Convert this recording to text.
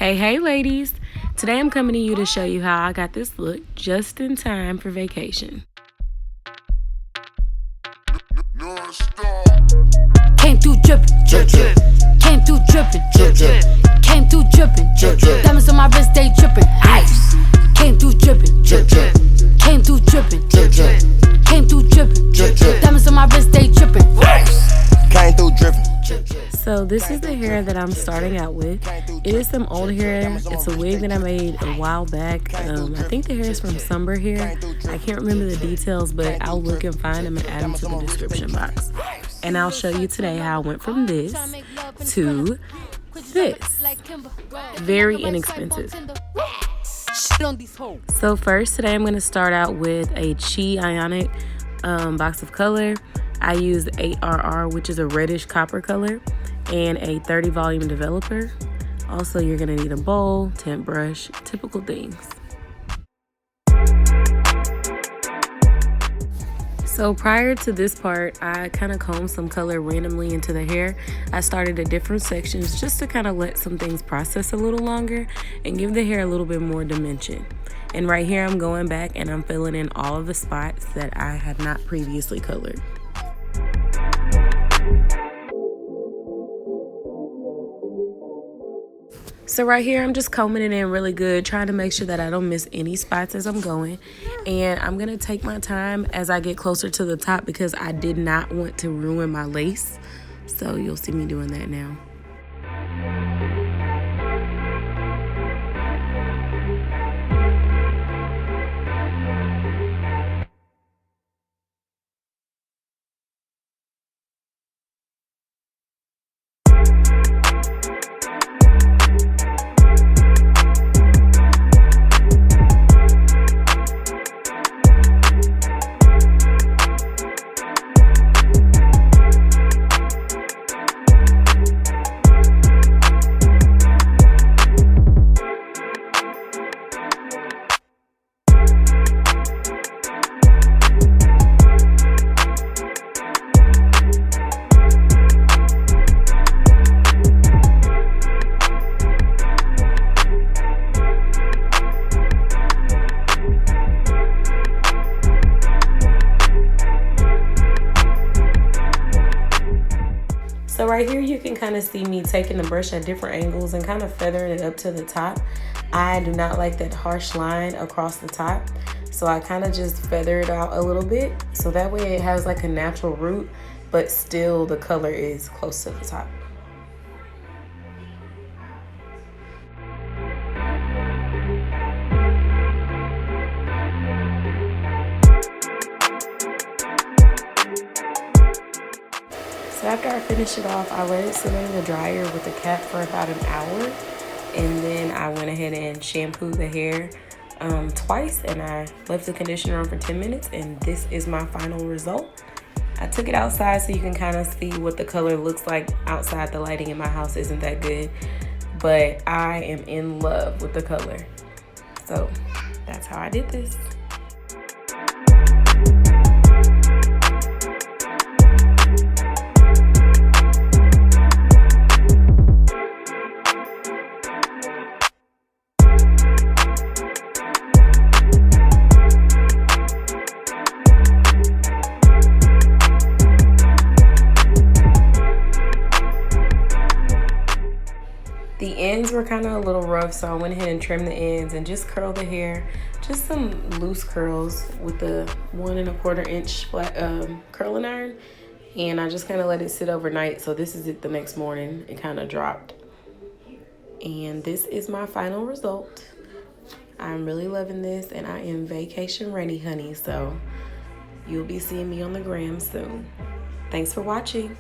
Hey ladies, today I'm coming to you to show you how I got this look just in time for vacation. Came through drippin', drip drip. Came through drippin', drip drip. Came through drippin', drip drip. Diamonds on my wrist, they drippin', ice. Came through drippin', drip drip. Came through drippin', drip drip. Came through drippin', drip drip. Diamonds on my wrist, they drippin', ice. Came through drippin'. So this is the hair that I'm starting out with. It is some old hair. It's a wig that I made a while back. I think the hair is from Summer Hair. I can't remember the details, but I'll look and find them and add them to the description box. And I'll show you today how I went from this to this. Very inexpensive. So first, today I'm going to start out with a Ionic box of color. I used 8RR, which is a reddish copper color, and a 30 volume developer. Also, you're gonna need a bowl, tint brush, typical things. So prior to this part, I kind of combed some color randomly into the hair. I started at different sections just to kind of let some things process a little longer and give the hair a little bit more dimension. And right here, I'm going back and I'm filling in all of the spots that I had not previously colored. So right here, I'm just combing it in really good, trying to make sure that I don't miss any spots as I'm going. And I'm going to take my time as I get closer to the top because I did not want to ruin my lace. So you'll see me doing that now. So right here, you can kind of see me taking the brush at different angles and kind of feathering it up to the top. I do not like that harsh line across the top. So I kind of just feather it out a little bit. So that way it has like a natural root, but still the color is close to the top. So after I finish it off, I let it sit in the dryer with the cap for about an hour. And then I went ahead and shampooed the hair twice, and I left the conditioner on for 10 minutes. And this is my final result. I took it outside so you can kind of see what the color looks like outside. The lighting in my house isn't that good, but I am in love with the color. So that's how I did this. The ends were kind of a little rough, so I went ahead and trimmed the ends and just curled the hair. Just some loose curls with the 1 1/4 inch flat curling iron. And I just kind of let it sit overnight. So this is it the next morning. It kind of dropped. And this is my final result. I'm really loving this, and I am vacation ready, honey. So you'll be seeing me on the gram soon. Thanks for watching.